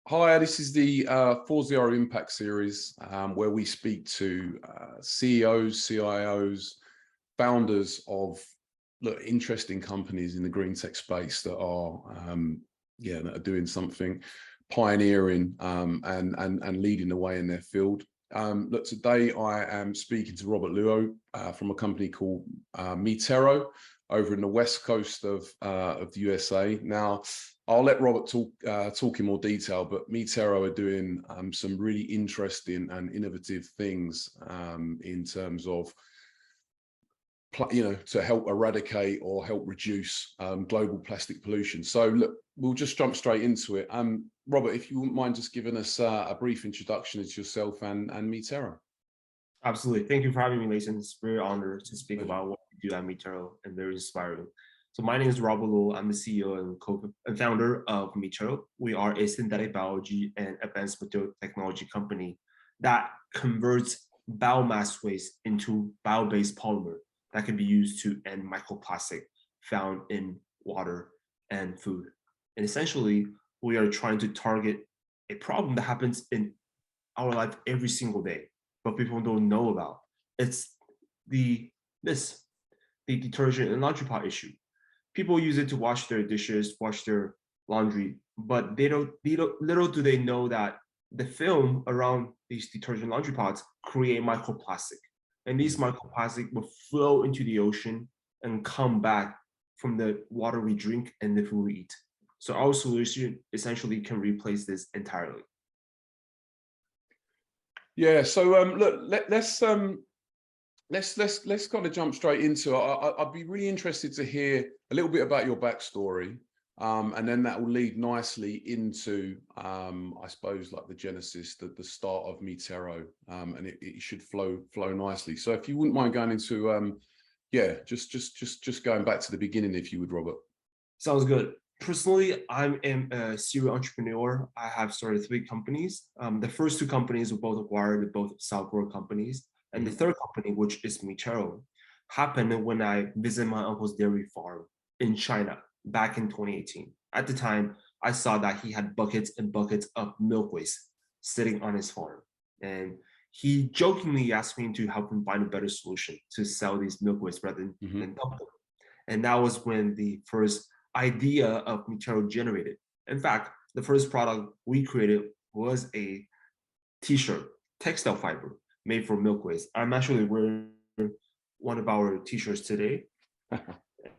Hi, this is the 4.0 Impact series where we speak to CEOs, CIOs, founders of interesting companies in the green tech space that are that are doing something pioneering and leading the way in their field. Look, today I am speaking to Robert Luo from a company called Mitero over in the west coast of the USA. Now, I'll let Robert talk in more detail, but Mitero are doing some really interesting and innovative things in terms of to help eradicate or help reduce global plastic pollution. So look, we'll just jump straight into it. Robert, if you wouldn't mind just giving us a brief introduction to yourself and Mitero. Absolutely. Thank you for having me, Leighton. It's very honored to speak about what we do at Mitero and very inspiring. So my name is Robert Luo. I'm the CEO and co-founder of Mitero. We are a synthetic biology and advanced material technology company that converts biomass waste into bio-based polymer that can be used to end microplastic found in water and food. And essentially, we are trying to target a problem that happens in our life every single day, but people don't know about. It's the detergent and laundry pot issue. People use it to wash their dishes, wash their laundry, but little do they know that the film around these detergent laundry pots create microplastic. And these microplastic will flow into the ocean and come back from the water we drink and the food we eat. So our solution essentially can replace this entirely. Yeah. So look, let's kind of jump straight into it. I'd be really interested to hear a little bit about your backstory, and then that will lead nicely into, I suppose, like the genesis, the start of Mitero, and it should flow nicely. So if you wouldn't mind going into, just going back to the beginning, if you would, Robert. Sounds good. Personally, I am a serial entrepreneur. I have started 3 companies. The first 2 companies were both acquired, both software companies. And the third company, which is Mitero, happened when I visited my uncle's dairy farm in China back in 2018. At the time, I saw that he had buckets and buckets of milk waste sitting on his farm. And he jokingly asked me to help him find a better solution to sell these milk waste rather than dump them. And that was when the first idea of Mitero generated. In fact, the first product we created was a t-shirt, textile fiber, made from milk waste. I'm actually wearing one of our t-shirts today,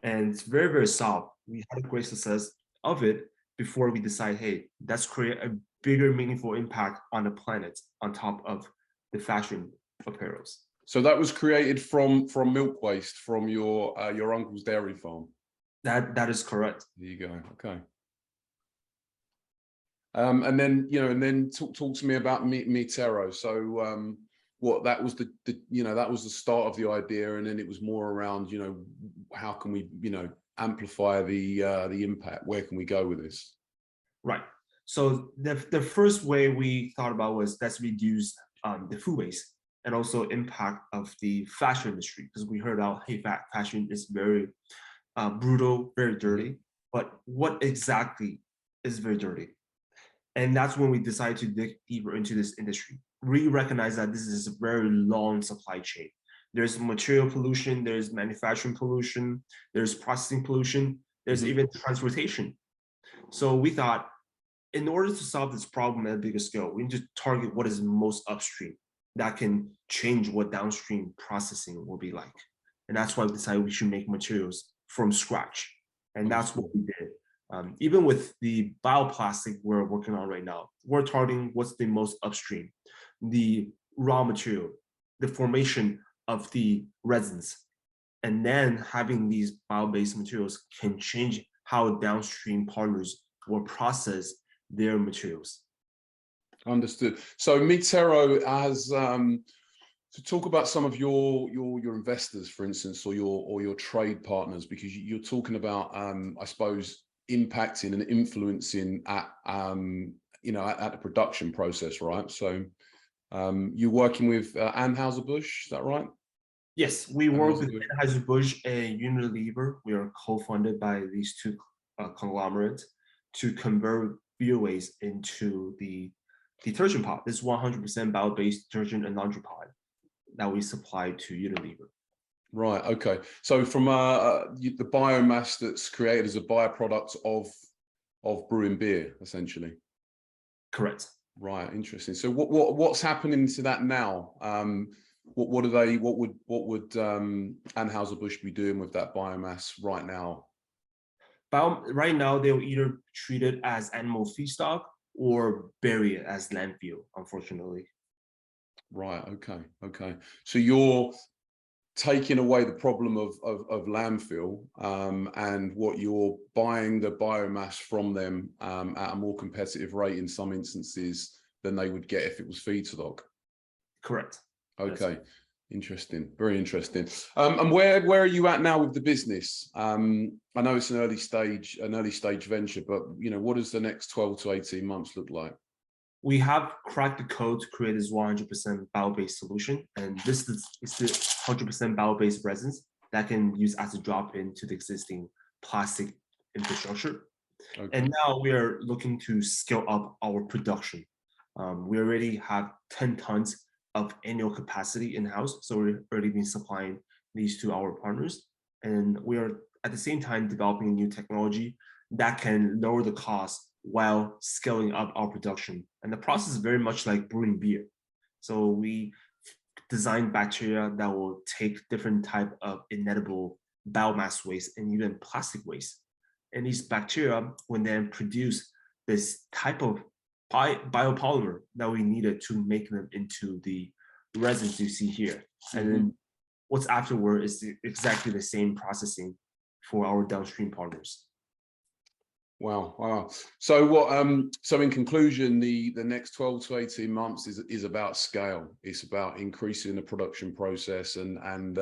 and it's very, very soft. We had a great success of it before we decide, hey, let's create a bigger, meaningful impact on the planet on top of the fashion apparels. So that was created from milk waste from your uncle's dairy farm. That is correct. There you go. Okay. And then talk to me about Mitero. So what that was that was the start of the idea, and then it was more around how can we amplify the impact? Where can we go with this? Right. So the first way we thought about was let's reduce the food waste and also impact of the fashion industry, because we heard out, hey, fashion is very brutal, very dirty. But what exactly is very dirty? And that's when we decided to dig deeper into this industry. We recognize that this is a very long supply chain. There's material pollution, there's manufacturing pollution, there's processing pollution, there's even transportation. So we thought, in order to solve this problem at a bigger scale, we need to target what is most upstream that can change what downstream processing will be like. And that's why we decided we should make materials from scratch. And that's what we did. Even with the bioplastic we're working on right now, we're targeting what's the most upstream, the raw material, the formation of the resins, and then having these bio-based materials can change how downstream partners will process their materials. Understood. So Mitero has to talk about some of your investors, for instance, or your trade partners, because you're talking about I suppose impacting and influencing at at the production process, right? So you're working with Anheuser-Busch, is that right? Yes, we work with Anheuser-Busch? Anheuser-Busch and Unilever. We are co-funded by these two conglomerates to convert bio-waste into the detergent pod. This 100% bio-based detergent and laundry pod that we supply to Unilever. Right. Okay. So from the biomass that's created as a byproduct of brewing beer, essentially. Correct. Right. Interesting. So what's happening to that now? What would Anheuser-Busch be doing with that biomass right now? Right now, they'll either treat it as animal feedstock or bury it as landfill, unfortunately. Right. Okay. Okay. So you're taking away the problem of landfill, and what you're buying the biomass from them at a more competitive rate in some instances than they would get if it was feedstock. Correct. Okay. Interesting. Very interesting. And where are you at now with the business? I know it's an early stage venture, but what does the next 12 to 18 months look like? We have cracked the code to create this 100% bio-based solution, and this is the 100% bio-based resins that can use as a drop-in to the existing plastic infrastructure. Okay. And now we are looking to scale up our production. We already have 10 tons of annual capacity in-house, so we've already been supplying these to our partners, and we are at the same time developing a new technology that can lower the cost while scaling up our production. And the process is very much like brewing beer. So we design bacteria that will take different type of inedible biomass waste and even plastic waste. And these bacteria will then produce this type of biopolymer that we needed to make them into the resins you see here. And then what's afterward is exactly the same processing for our downstream partners. Wow, wow. So so in conclusion, the next 12 to 18 months is about scale. It's about increasing the production process and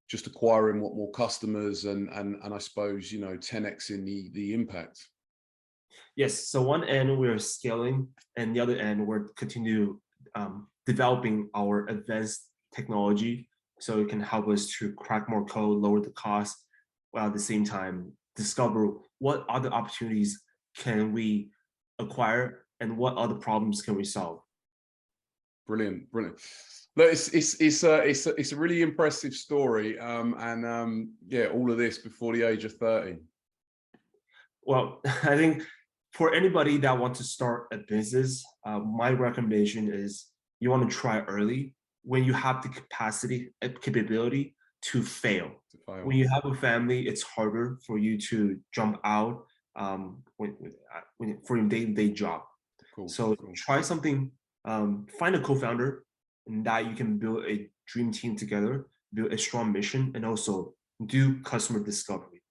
just acquiring what more customers and I suppose 10xing the impact. Yes. So one end we're scaling, and the other end we're continue developing our advanced technology so it can help us to crack more code, lower the cost, while at the same time discover what other opportunities can we acquire and what other problems can we solve. Brilliant, brilliant. Look, it's a really impressive story, and yeah, all of this before the age of 30. Well, I think for anybody that wants to start a business, my recommendation is you want to try early when you have the capability to fail. When you have a family, it's harder for you to jump out for your day-to-day job. Cool. So try something, find a co-founder, and that you can build a dream team together, build a strong mission, and also do customer discovery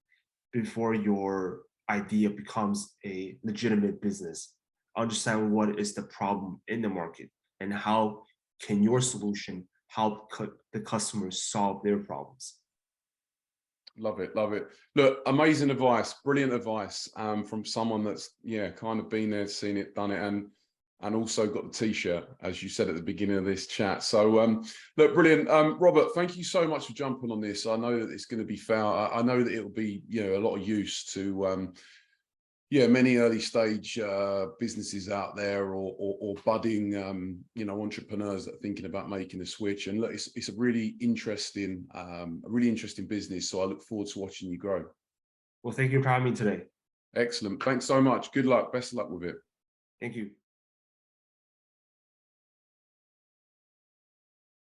before your idea becomes a legitimate business. Understand what is the problem in the market and how can your solution help the customers solve their problems. Love it, love it. Look, amazing advice, brilliant advice from someone that's kind of been there, seen it, done it, and also got the t-shirt, as you said at the beginning of this chat. So look, brilliant. Robert, thank you so much for jumping on this. I know that it's going to be found. I know that it'll be a lot of use to many early stage businesses out there or budding entrepreneurs that are thinking about making a switch. And look, it's a really interesting business. So I look forward to watching you grow. Well, thank you for having me today. Excellent. Thanks so much. Good luck. Best of luck with it. Thank you.